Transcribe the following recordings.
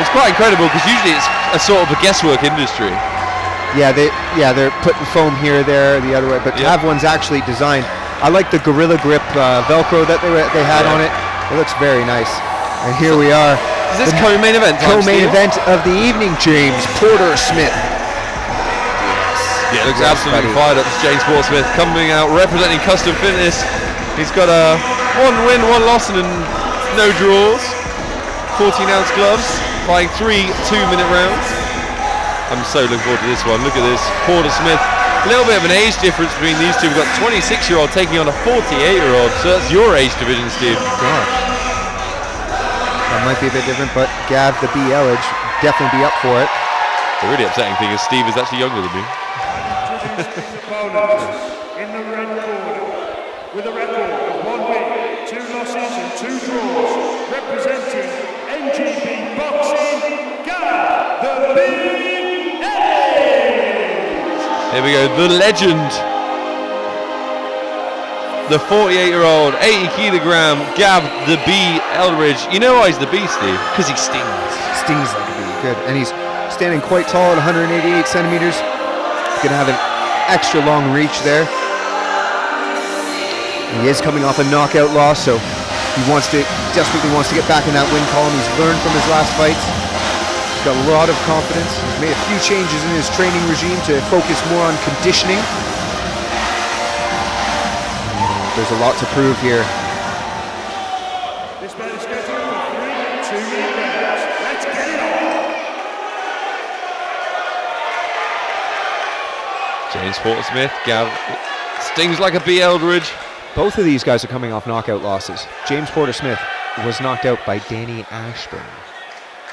It's quite incredible because usually it's a sort of a guesswork industry. Yeah, they're putting foam here, there, the other way, but to have one's actually designed. I like the Gorilla Grip Velcro that they had on it. It looks very nice. And here we are. Is this co-main event? Co-main event of the evening, James Porter Smith. Yeah, looks absolutely fired up. It's James Porter Smith coming out representing Custom Fitness. He's got a 1 win, 1 loss, and no draws. 14-ounce gloves, fighting 3 2-minute rounds. I'm so looking forward to this one. Look at this, Porter Smith. A little bit of an age difference between these two. We've got 26-year-old taking on a 48-year-old. So that's your age division, Steve. Gosh. That might be a bit different, but Gav, the B. Ellidge, definitely be up for it. The really upsetting thing is Steve is actually younger than me. In the red corner, with a record of 1 win, 2 losses and 2 draws, representing NGP Boxing, Gav, the B. Here we go, the legend. The 48-year-old, 80 kilogram, Gav the B. Ellidge. You know why he's the B, Steve? Because he stings. Stings like a bee, good. And he's standing quite tall at 188 centimeters. He's going to have an extra long reach there. And he is coming off a knockout loss, so he desperately wants to get back in that win column. He's learned from his last fights. He's got a lot of confidence. He's made a few changes in his training regime to focus more on conditioning. There's a lot to prove here. This man is scheduled for 3 2-minute rounds. Let's get it on. James Porter Smith, Gav stings like a B. Ellidge. Both of these guys are coming off knockout losses. James Porter Smith was knocked out by Danny Ashburn.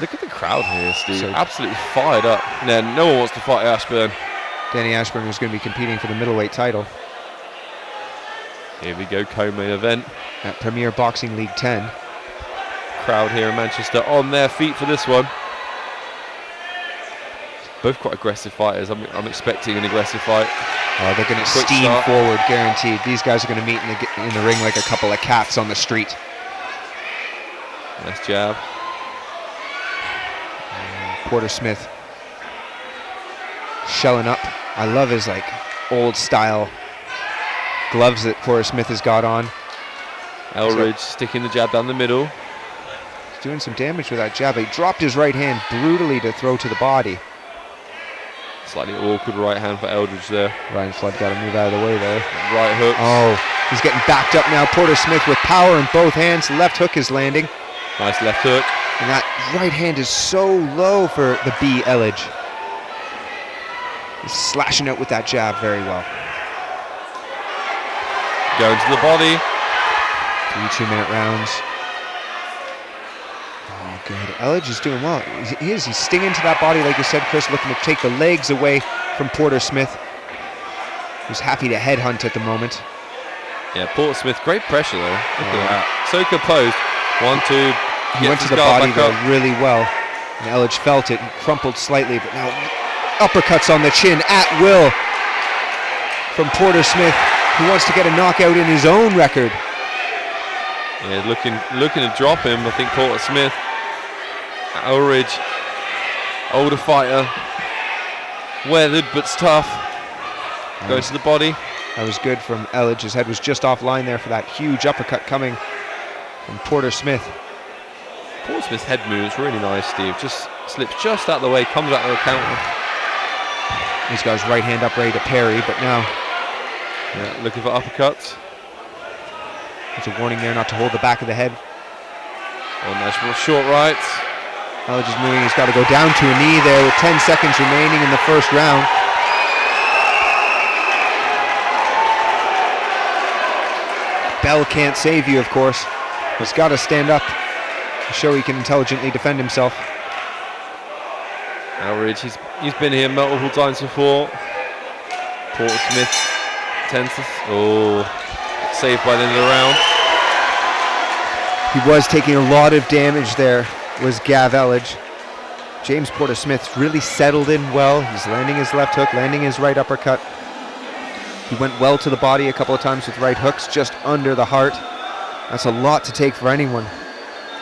Look at the crowd here, Steve. So absolutely fired up. No one wants to fight Ashburn. Danny Ashburn is going to be competing for the middleweight title. Here we go, co-main event. At Premier Boxing League 10. Crowd here in Manchester on their feet for this one. Both quite aggressive fighters. I'm expecting an aggressive fight. Oh, they're going to steam forward, guaranteed. These guys are going to meet in the ring like a couple of cats on the street. Nice jab. Porter Smith shelling up. I love his old style gloves that Porter Smith has got on. Ellidge sticking the jab down the middle. He's doing some damage with that jab. He dropped his right hand brutally to throw to the body. Slightly awkward right hand for Ellidge there. Ryan Flood got to move out of the way there. Right hook. Oh, he's getting backed up now. Porter Smith with power in both hands. Left hook is landing. Nice left hook. And that right hand is so low for the B. Ellidge. He's slashing out with that jab very well. Going to the body. 3 2-minute rounds. Oh, good. Ellidge is doing well. He's stinging to that body, like you said, Chris, looking to take the legs away from Porter Smith, who's happy to headhunt at the moment. Yeah, Porter Smith, great pressure though. Look at that. So composed. 1, 2. He went to the body though really well. And Ellidge felt it and crumpled slightly, but now uppercuts on the chin at will from Porter Smith, who wants to get a knockout in his own record. Yeah, looking to drop him. I think Porter Smith. Ellidge, older fighter, weathered but tough. Goes to the body. That was good from Ellidge. His head was just offline there for that huge uppercut coming from Porter Smith. Porter Smith's head moves really nice, Steve. Just slips just out of the way, comes out of the counter. He's got his right hand up ready to parry, but now looking for uppercuts. There's a warning there not to hold the back of the head. Oh, nice short right. Ellidge is moving. He's got to go down to a knee there with 10 seconds remaining in the first round. Bell can't save you, of course. He's got to stand up to show he can intelligently defend himself. Ellidge, he's been here multiple times before. Porter Smith tends to... saved by the end of the round. He was taking a lot of damage there, was Gav Ellidge. James Porter Smith's really settled in well. He's landing his left hook, landing his right uppercut. He went well to the body a couple of times with right hooks, just under the heart. That's a lot to take for anyone.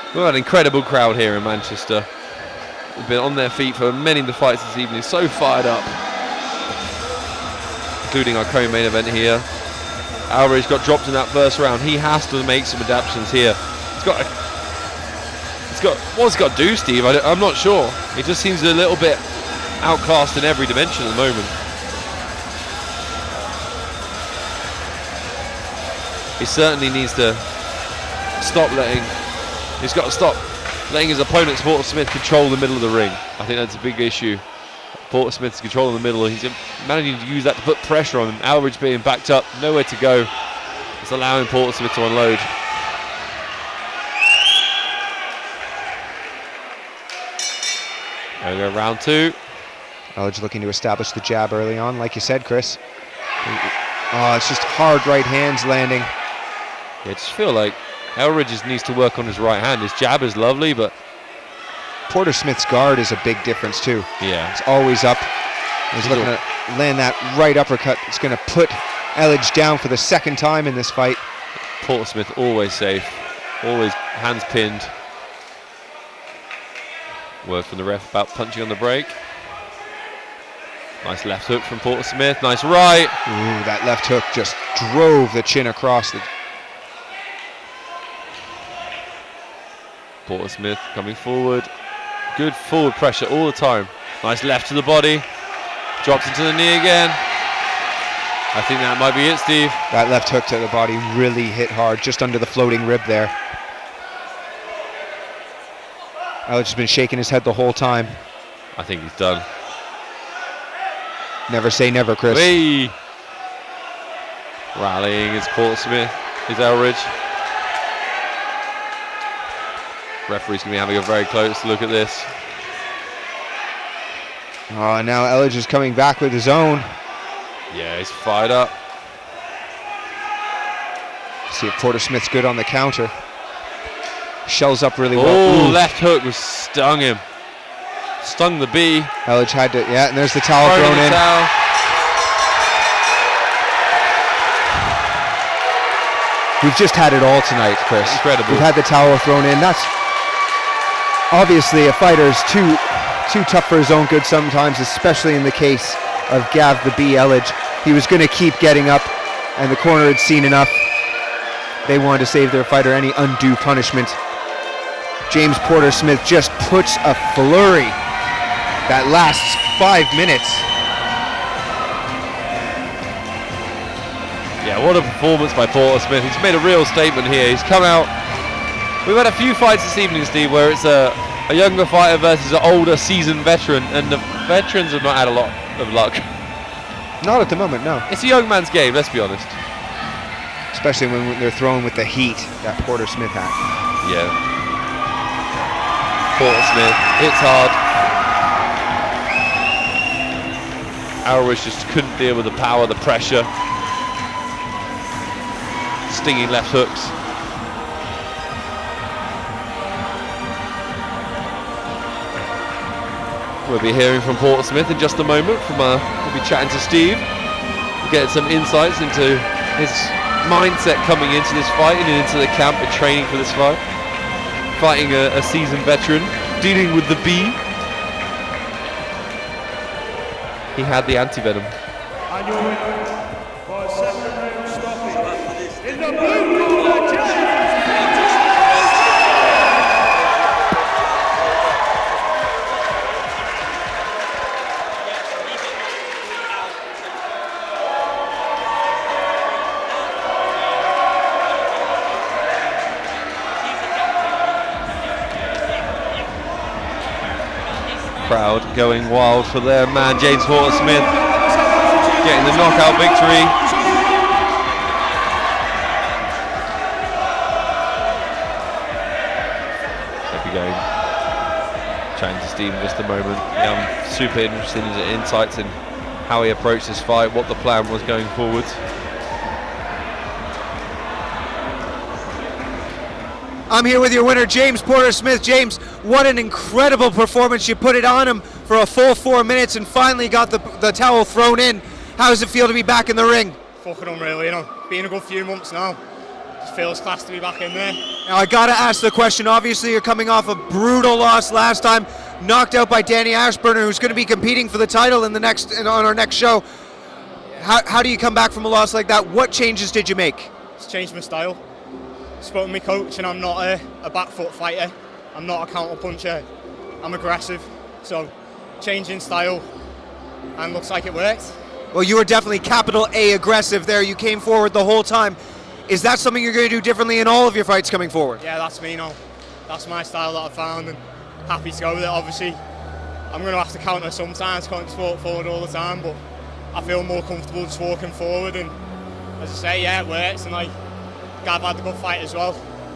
We've got an incredible crowd here in Manchester. have been on their feet for many of the fights this evening, so fired up, including our co-main event here. Ellidge got dropped in that first round. He has to make some adaptations here. What's he got to do, Steve? I'm not sure. He just seems a little bit outcast in every dimension at the moment. He certainly needs to stop letting. He's got to stop letting his opponent, Porter Smith, control the middle of the ring. I think that's a big issue. Porter Smith's controlling the middle. He's managing to use that to put pressure on him. Ellidge being backed up, nowhere to go. It's allowing Porter Smith to unload. There we go, round two. Ellidge looking to establish the jab early on, like you said, Chris. Oh, it's just hard right hands landing. Yeah, I just feel like Ellidge needs to work on his right hand. His jab is lovely, but Porter Smith's guard is a big difference too. yeah, It's always up. He's looking to land that right uppercut. It's going to put Ellidge down for the second time in this fight. Porter Smith always safe, always hands pinned. Word from the ref about punching on the break. Nice left hook from Porter Smith. Nice right. Ooh, that left hook just drove the chin across the. Porter Smith coming forward. Good forward pressure all the time. Nice left to the body. Drops into the knee again. I think that might be it, Steve. That left hook to the body really hit hard, just under the floating rib there. Ellidge has been shaking his head the whole time. I think he's done. Never say never, Chris. Whee! Rallying is Porter Smith, is Ellidge. Referee's going to be having a very close look at this. Oh, now Ellidge is coming back with his own. Yeah, he's fired up. See if Porter Smith's good on the counter. Shells up really well. Oh, Ooh. left hook was stung him. Stung the bee. Ellidge had to, yeah, and there's the towel Thrown thrown the in. towel. We've just had it all tonight, Chris. Incredible. We've had the towel thrown in. That's obviously a fighter's too tough for his own good sometimes, especially in the case of Gav the Bee Ellidge. He was going to keep getting up, and the corner had seen enough. They wanted to save their fighter any undue punishment. James Porter Smith just puts a flurry that lasts 5 minutes. Yeah, what a performance by Porter Smith. He's made a real statement here. He's come out. We've had a few fights this evening, Steve, where it's a younger fighter versus an older, seasoned veteran, and the veterans have not had a lot of luck. Not at the moment, no. It's a young man's game, let's be honest. Especially when they're throwing with the heat that Porter Smith had. Yeah. Porter Smith hits hard. Ellidge just couldn't deal with the power, the pressure. Stinging left hooks. We'll be hearing from Porter Smith in just a moment. We'll be chatting to Steve. We'll get some insights into his mindset coming into this fight and into the camp and training for this fight. Fighting a seasoned veteran, dealing with the bee. He had the anti-venom. And your winner by second round stoppage in the blue corner, James. Crowd going wild for their man James Porter Smith, getting the knockout victory. They'll be going chatting to Steve in just a moment. Yeah, I'm super interested in his insights in how he approached this fight, what the plan was going forward. I'm here with your winner, James Porter Smith. James, what an incredible performance. You put it on him for a full 4 minutes and finally got the towel thrown in. How does it feel to be back in the ring? Fucking unreal, you know. Been a good few months now. Just feels class to be back in there. Now, I got to ask the question. Obviously, you're coming off a brutal loss last time. knocked out by Danny Ashburner, who's going to be competing for the title in on our next show. How do you come back from a loss like that? What changes did you make? It's changed my style. Spoke to my coach, and I'm not a back foot fighter. I'm not a counter puncher. I'm aggressive. So changing style, and looks like it worked. Well, you were definitely capital A aggressive there. You came forward the whole time. Is that something you're going to do differently in all of your fights coming forward? Yeah, that's me now. That's my style that I found, and happy to go with it. Obviously, I'm going to have to counter sometimes, can't just walk forward all the time, but I feel more comfortable just walking forward, and as I say, yeah, it works, and like, Gav had a good fight as well.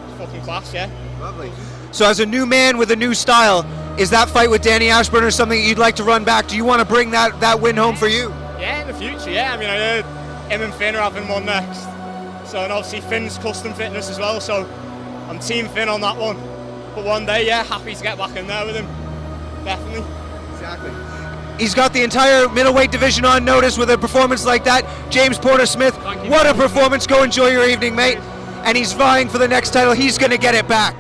It's fucking class, yeah. Lovely. So as a new man with a new style, is that fight with Danny Ashburner something you'd like to run back? Do you want to bring that win home for you? Yeah, in the future, yeah. I mean, I heard him and Finn are having one next. So, and obviously Finn's custom fitness as well, so I'm team Finn on that one. But one day, yeah, happy to get back in there with him. Definitely. Exactly. He's got the entire middleweight division on notice with a performance like that. James Porter-Smith, what a performance. Go enjoy your evening, mate. And he's vying for the next title. He's going to get it back.